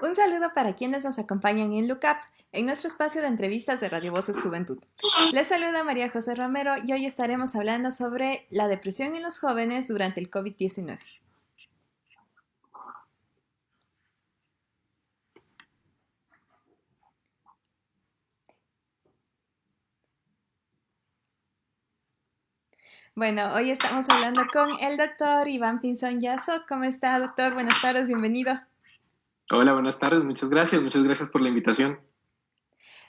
Un saludo para quienes nos acompañan en Look Up, en nuestro espacio de entrevistas de Radio Voces Juventud. Les saluda María José Romero y hoy estaremos hablando sobre la depresión en los jóvenes durante el COVID-19. Bueno, hoy estamos hablando con el doctor Iván Pinzón Yasso. ¿Cómo está, doctor? Buenas tardes, bienvenido. Hola, buenas tardes, muchas gracias por la invitación.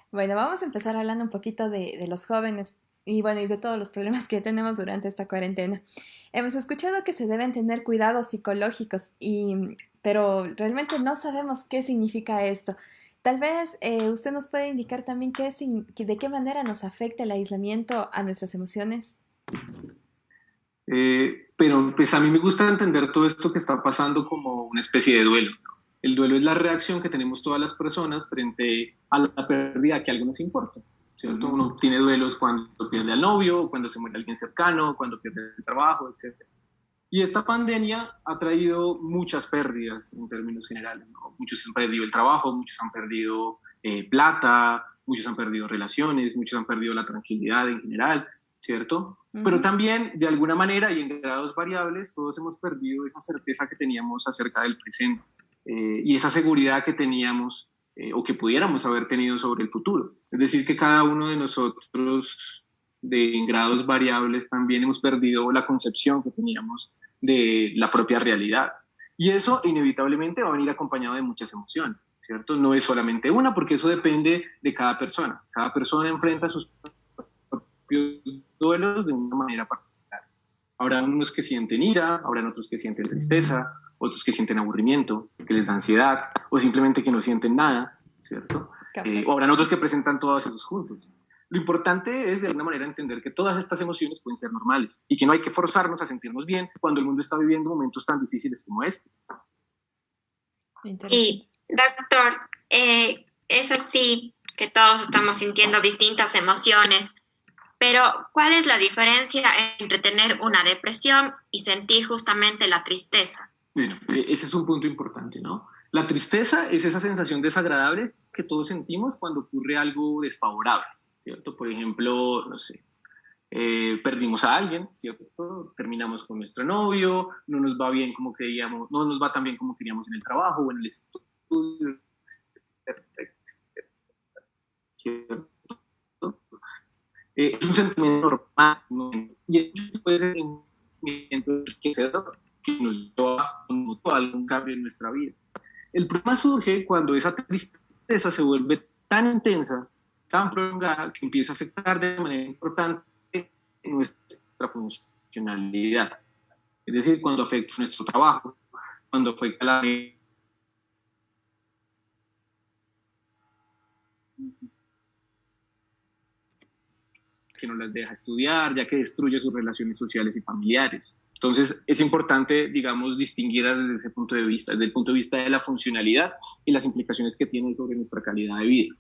Bueno, vamos a empezar hablando un poquito de los jóvenes y bueno, y de todos los problemas que tenemos durante esta cuarentena. Hemos escuchado que se deben tener cuidados psicológicos, pero realmente no sabemos qué significa esto. Tal vez usted nos puede indicar también de qué manera nos afecta el aislamiento a nuestras emociones. Pero pues a mí me gusta entender todo esto que está pasando como una especie de duelo. El duelo es la reacción que tenemos todas las personas frente a la pérdida que a algo nos importa, ¿cierto? Uno tiene duelos cuando pierde al novio, cuando se muere alguien cercano, cuando pierde el trabajo, etc. Y esta pandemia ha traído muchas pérdidas en términos generales, ¿no? Muchos han perdido el trabajo, muchos han perdido plata, muchos han perdido relaciones, muchos han perdido la tranquilidad en general, ¿cierto? Pero también, de alguna manera y en grados variables, todos hemos perdido esa certeza que teníamos acerca del presente y esa seguridad que teníamos o que pudiéramos haber tenido sobre el futuro. Es decir, que cada uno de nosotros, en grados variables, también hemos perdido la concepción que teníamos de la propia realidad. Y eso inevitablemente va a venir acompañado de muchas emociones, ¿cierto? No es solamente una, porque eso depende de cada persona. Cada persona enfrenta sus propios duelos de una manera particular. Habrá unos que sienten ira, habrán otros que sienten tristeza, otros que sienten aburrimiento, que les da ansiedad, o simplemente que no sienten nada, ¿cierto? O habrán otros que presentan todos esos juntos. Lo importante es, de alguna manera, entender que todas estas emociones pueden ser normales y que no hay que forzarnos a sentirnos bien cuando el mundo está viviendo momentos tan difíciles como este. Y, doctor, es así que todos estamos sintiendo distintas emociones, pero ¿cuál es la diferencia entre tener una depresión y sentir justamente la tristeza? Bueno, ese es un punto importante, ¿no? La tristeza es esa sensación desagradable que todos sentimos cuando ocurre algo desfavorable, ¿cierto? Por ejemplo, no sé, perdimos a alguien, ¿cierto? Terminamos con nuestro novio, no nos va bien como creíamos, no nos va tan bien como queríamos en el trabajo o en el estudio, ¿cierto? Es un sentimiento normal, ¿no? Y puede ser un sentimiento enriquecedor que nos lleva a algún cambio en nuestra vida. El problema surge cuando esa tristeza se vuelve tan intensa, tan prolongada, que empieza a afectar de manera importante nuestra funcionalidad. Es decir, cuando afecta nuestro trabajo, cuando afecta la que no las deja estudiar, ya que destruye sus relaciones sociales y familiares. Entonces, es importante, digamos, distinguirlas desde ese punto de vista, desde el punto de vista de la funcionalidad y las implicaciones que tiene sobre nuestra calidad de vida.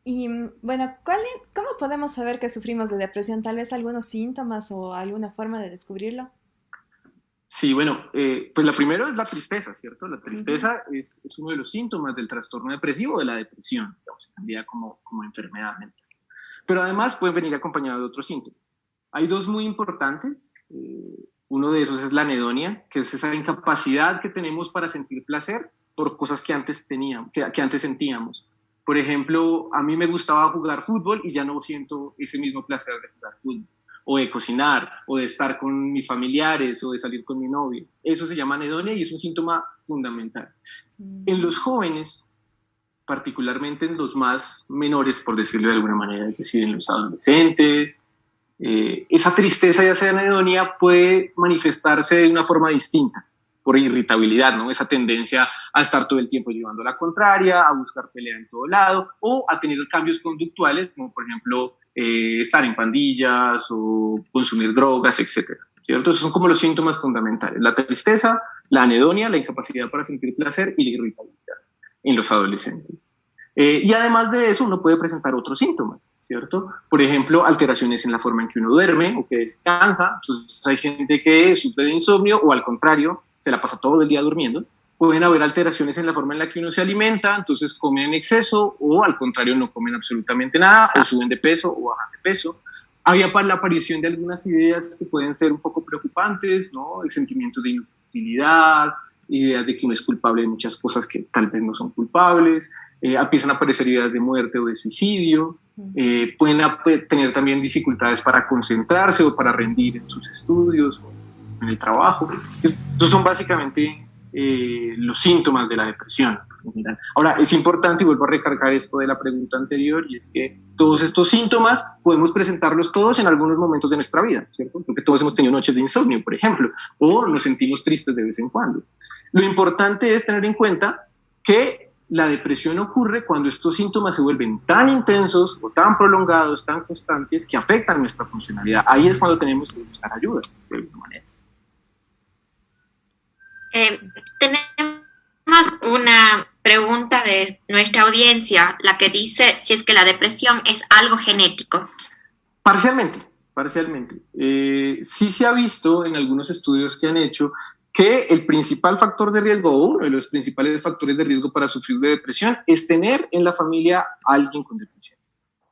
Y bueno, ¿cómo podemos saber que sufrimos de depresión? ¿Tal vez algunos síntomas o alguna forma de descubrirlo? Sí, bueno, pues la primera es la tristeza, ¿cierto? La tristeza es uno de los síntomas del trastorno depresivo o de la depresión, digamos, entendida como enfermedad mental. Pero además pueden venir acompañados de otros síntomas. Hay dos muy importantes. Uno de esos es la anedonia, que es esa incapacidad que tenemos para sentir placer por cosas que antes teníamos, que antes sentíamos. Por ejemplo, a mí me gustaba jugar fútbol y ya no siento ese mismo placer de jugar fútbol, o de cocinar, o de estar con mis familiares, o de salir con mi novio. Eso se llama anedonia y es un síntoma fundamental. En los jóvenes, particularmente en los más menores, por decirlo de alguna manera, es decir, en los adolescentes, esa tristeza, ya sea anedonia, puede manifestarse de una forma distinta, por irritabilidad, ¿no? Esa tendencia a estar todo el tiempo llevando la contraria, a buscar pelea en todo lado, o a tener cambios conductuales, como por ejemplo estar en pandillas o consumir drogas, etcétera, ¿cierto? Esos son como los síntomas fundamentales: la tristeza, la anedonia, la incapacidad para sentir placer y la irritabilidad en los adolescentes. Y además de eso, uno puede presentar otros síntomas, ¿cierto? Por ejemplo, alteraciones en la forma en que uno duerme o que descansa. Entonces, hay gente que sufre de insomnio o, al contrario, se la pasa todo el día durmiendo. pueden haber alteraciones en la forma en la que uno se alimenta, entonces comen en exceso o al contrario no comen absolutamente nada o suben de peso o bajan de peso. Había la aparición de algunas ideas que pueden ser un poco preocupantes, ¿no? Sentimientos de inutilidad, ideas de que uno es culpable de muchas cosas que tal vez no son culpables, empiezan a aparecer ideas de muerte o de suicidio, pueden tener también dificultades para concentrarse o para rendir en sus estudios o en el trabajo. Estos son básicamente los síntomas de la depresión en general. Ahora, es importante, y vuelvo a recargar esto de la pregunta anterior, y es que todos estos síntomas podemos presentarlos todos en algunos momentos de nuestra vida, ¿cierto? Porque todos hemos tenido noches de insomnio, por ejemplo, o nos sentimos tristes de vez en cuando. Lo importante es tener en cuenta que la depresión ocurre cuando estos síntomas se vuelven tan intensos o tan prolongados, tan constantes, que afectan nuestra funcionalidad. Ahí es cuando tenemos que buscar ayuda, de alguna manera. Tenemos una pregunta de nuestra audiencia, la que dice si es que la depresión es algo genético. Parcialmente. Sí se ha visto en algunos estudios que han hecho que el principal factor de riesgo, o uno de los principales factores de riesgo para sufrir de depresión, es tener en la familia a alguien con depresión,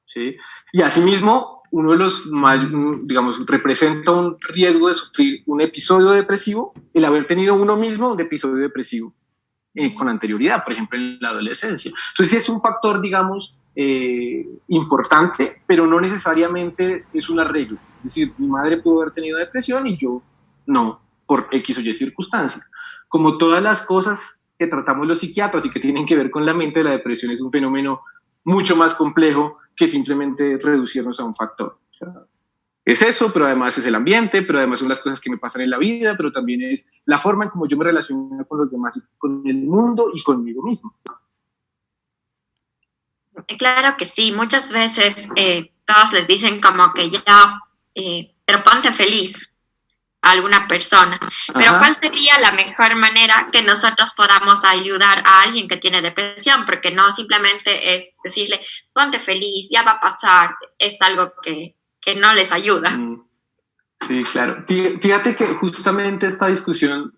¿sí? Y asimismo, uno de los más, digamos, representa un riesgo de sufrir un episodio depresivo, el haber tenido uno mismo un episodio depresivo con anterioridad, por ejemplo, en la adolescencia. Entonces, sí es un factor, digamos, importante, pero no necesariamente es un arreglo. Es decir, mi madre pudo haber tenido depresión y yo no, por X o Y circunstancias. Como todas las cosas que tratamos los psiquiatras y que tienen que ver con la mente, la depresión es un fenómeno mucho más complejo que simplemente reducirnos a un factor. O sea, es eso, pero además es el ambiente, pero además son las cosas que me pasan en la vida, pero también es la forma en cómo yo me relaciono con los demás, y con el mundo y conmigo mismo. Claro que sí, muchas veces todos les dicen como que ya, pero ponte feliz a alguna persona. Pero Ajá. ¿cuál sería la mejor manera que nosotros podamos ayudar a alguien que tiene depresión? Porque no simplemente es decirle, ponte feliz, ya va a pasar, es algo que no les ayuda. Sí, claro. Fíjate que justamente esta discusión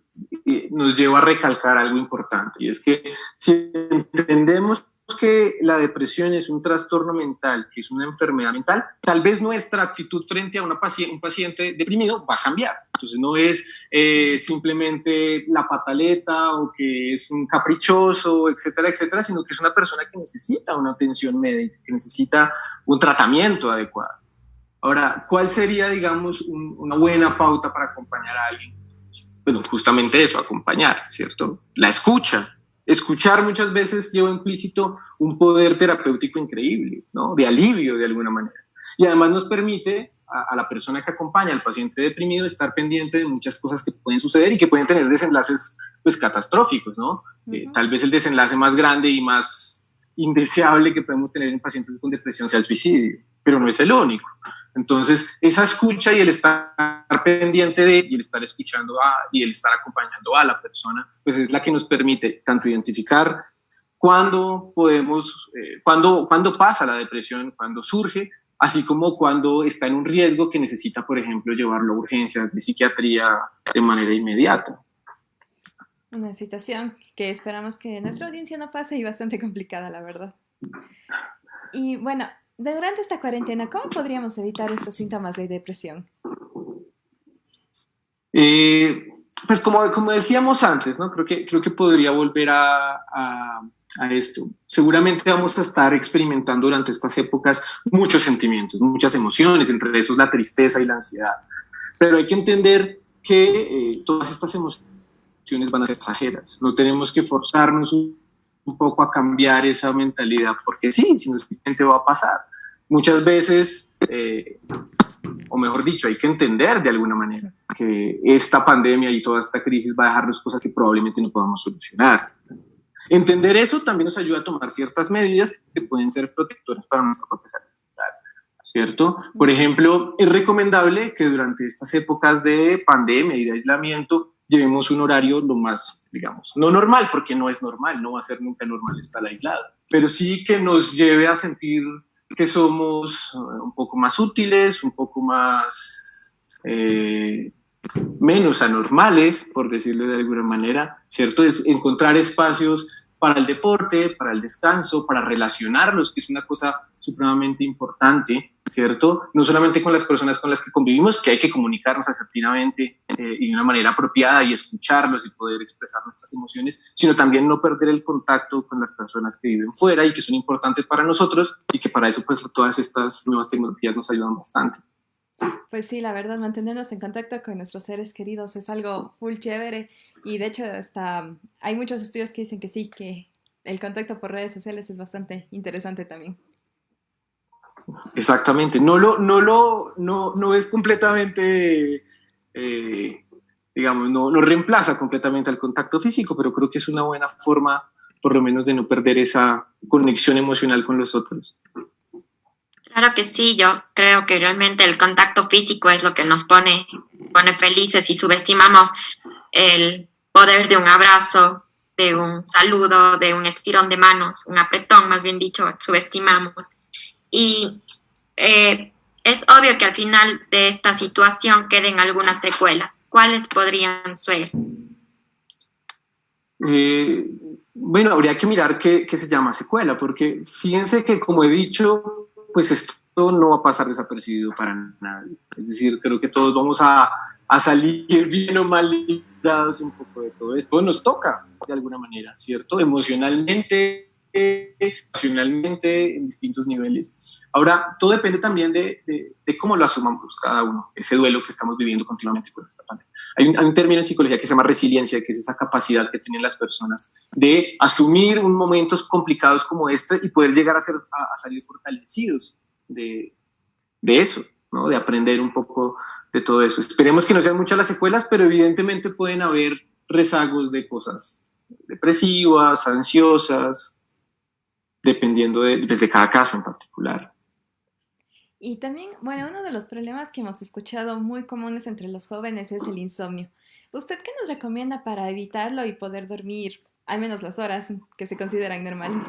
nos lleva a recalcar algo importante, y es que si entendemos que la depresión es un trastorno mental, que es una enfermedad mental, tal vez nuestra actitud frente a un paciente deprimido va a cambiar. Entonces no es simplemente la pataleta o que es un caprichoso, etcétera, etcétera, sino que es una persona que necesita una atención médica, que necesita un tratamiento adecuado. Ahora, ¿cuál sería, digamos, una buena pauta para acompañar a alguien? Bueno, justamente eso, acompañar, ¿cierto? La escucha. Escuchar muchas veces lleva implícito un poder terapéutico increíble, ¿no? De alivio de alguna manera. Y además nos permite a la persona que acompaña al paciente deprimido estar pendiente de muchas cosas que pueden suceder y que pueden tener desenlaces pues catastróficos, ¿no? Tal vez el desenlace más grande y más indeseable que podemos tener en pacientes con depresión sea el suicidio, pero no es el único. Entonces, esa escucha y el estar pendiente de, y el estar escuchando y el estar acompañando a la persona, pues es la que nos permite tanto identificar cuándo podemos, cuándo pasa la depresión, cuándo surge, así como cuando está en un riesgo que necesita, por ejemplo, llevarlo a urgencias de psiquiatría de manera inmediata. Una situación que esperamos que nuestra audiencia no pase y bastante complicada, la verdad. Y bueno, durante esta cuarentena, ¿cómo podríamos evitar estos síntomas de depresión? Pues como decíamos antes, ¿no? Creo que podría volver a esto. Seguramente vamos a estar experimentando durante estas épocas muchos sentimientos, muchas emociones, entre esos la tristeza y la ansiedad. Pero hay que entender que todas estas emociones van a ser pasajeras. No tenemos que forzarnos un poco a cambiar esa mentalidad, porque sí, sino simplemente va a pasar. Muchas veces, o mejor dicho, hay que entender de alguna manera que esta pandemia y toda esta crisis va a dejarnos cosas que probablemente no podamos solucionar. Entender eso también nos ayuda a tomar ciertas medidas que pueden ser protectoras para nuestra propia salud mental, ¿cierto? Por ejemplo, es recomendable que durante estas épocas de pandemia y de aislamiento llevemos un horario lo más, digamos, no normal, porque no es normal, no va a ser nunca normal estar aislados, pero sí que nos lleve a sentir que somos un poco más útiles, un poco más menos anormales, por decirlo de alguna manera, ¿cierto? Es encontrar espacios para el deporte, para el descanso, para relacionarlos, que es una cosa supremamente importante, ¿cierto? No solamente con las personas con las que convivimos, que hay que comunicarnos asertivamente y de una manera apropiada y escucharlos y poder expresar nuestras emociones, sino también no perder el contacto con las personas que viven fuera y que son importantes para nosotros y que para eso pues todas estas nuevas tecnologías nos ayudan bastante. Pues sí, la verdad, mantenernos en contacto con nuestros seres queridos es algo full chévere y de hecho hay muchos estudios que dicen que sí, que el contacto por redes sociales es bastante interesante también. Exactamente, no es completamente, eh, digamos, no reemplaza completamente al contacto físico, pero creo que es una buena forma, por lo menos, de no perder esa conexión emocional con los otros. Claro que sí, yo creo que realmente el contacto físico es lo que nos pone felices y subestimamos el poder de un abrazo, de un saludo, de un estirón de manos, un apretón, más bien dicho, subestimamos. Y es obvio que al final de esta situación queden algunas secuelas. ¿Cuáles podrían ser? Eh, bueno, habría que mirar qué se llama secuela, porque fíjense que, como he dicho, pues esto no va a pasar desapercibido para nadie. Es decir, creo que todos vamos a salir bien o mal librados un poco de todo esto. Nos toca, de alguna manera, ¿cierto? Emocionalmente, emocionalmente, en distintos niveles. Ahora, todo depende también de cómo lo asumamos cada uno, ese duelo que estamos viviendo continuamente con esta pandemia. Hay un término en psicología que se llama resiliencia, que es esa capacidad que tienen las personas de asumir un momentos complicados como este y poder llegar a salir fortalecidos de, de eso, ¿no? De aprender un poco de todo eso. Esperemos que no sean muchas las secuelas, pero evidentemente pueden haber rezagos de cosas depresivas, ansiosas, dependiendo de cada caso en particular. Y también, bueno, uno de los problemas que hemos escuchado muy comunes entre los jóvenes es el insomnio. ¿Usted qué nos recomienda para evitarlo y poder dormir al menos las horas que se consideran normales?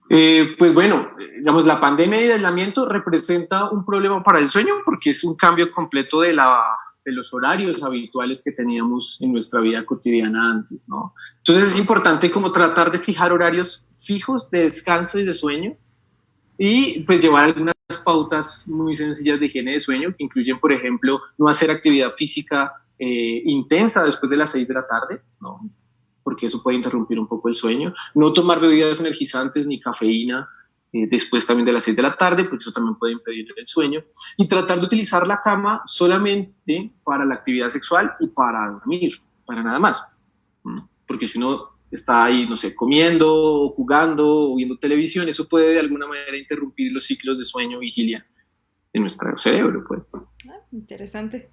Pues bueno, digamos, la pandemia y el aislamiento representa un problema para el sueño porque es un cambio completo de los horarios habituales que teníamos en nuestra vida cotidiana antes, ¿no? Entonces es importante como tratar de fijar horarios fijos de descanso y de sueño y pues llevar algunas pautas muy sencillas de higiene de sueño que incluyen, por ejemplo, no hacer actividad física intensa después de las 6 de la tarde, ¿no? Porque eso puede interrumpir un poco el sueño. No tomar bebidas energizantes ni cafeína después también de las 6 de la tarde, porque eso también puede impedir el sueño. Y tratar de utilizar la cama solamente para la actividad sexual y para dormir, para nada más. Porque si uno está ahí, no sé, comiendo, o jugando, o viendo televisión, eso puede de alguna manera interrumpir los ciclos de sueño, vigilia de nuestro cerebro, pues. Ah, interesante.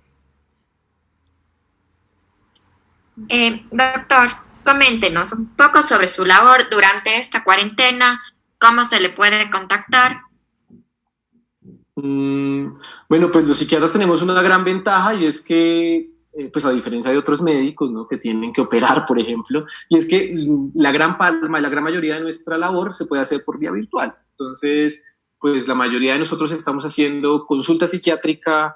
Doctor, coméntenos un poco sobre su labor durante esta cuarentena, cómo se le puede contactar. Bueno, pues los psiquiatras tenemos una gran ventaja y es que, pues a diferencia de otros médicos, ¿no? Que tienen que operar, por ejemplo, y es que la gran palma, la gran mayoría de nuestra labor se puede hacer por vía virtual. Entonces, pues la mayoría de nosotros estamos haciendo consulta psiquiátrica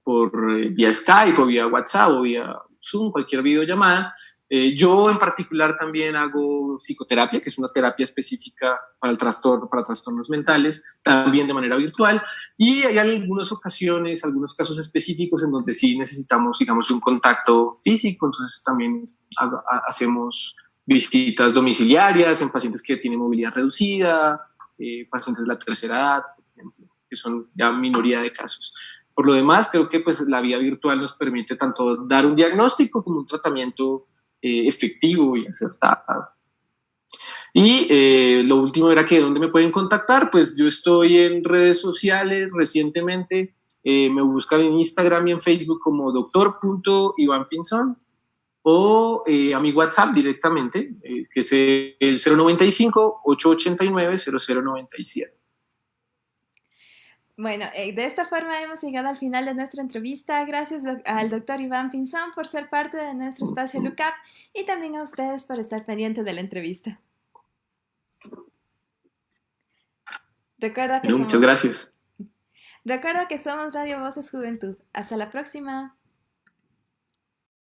por vía Skype o vía WhatsApp o vía Zoom, cualquier videollamada. Yo en particular también hago psicoterapia, que es una terapia específica para para trastornos mentales, también de manera virtual. Y hay algunas ocasiones, algunos casos específicos en donde sí necesitamos, digamos, un contacto físico. Entonces también hacemos visitas domiciliarias en pacientes que tienen movilidad reducida, pacientes de la tercera edad, por ejemplo, que son ya minoría de casos. Por lo demás, creo que pues, la vía virtual nos permite tanto dar un diagnóstico como un tratamiento efectivo y acertado. Y lo último era que dónde me pueden contactar, pues yo estoy en redes sociales recientemente, me buscan en Instagram y en Facebook como doctor.ivanpinzón o a mi WhatsApp directamente, que es el 095-889-0097. Bueno, de esta forma hemos llegado al final de nuestra entrevista. Gracias al doctor Iván Pinzón por ser parte de nuestro espacio LUCAP y también a ustedes por estar pendiente de la entrevista. Recuerda que Bueno, muchas gracias. Recuerda que somos Radio Voces Juventud. Hasta la próxima.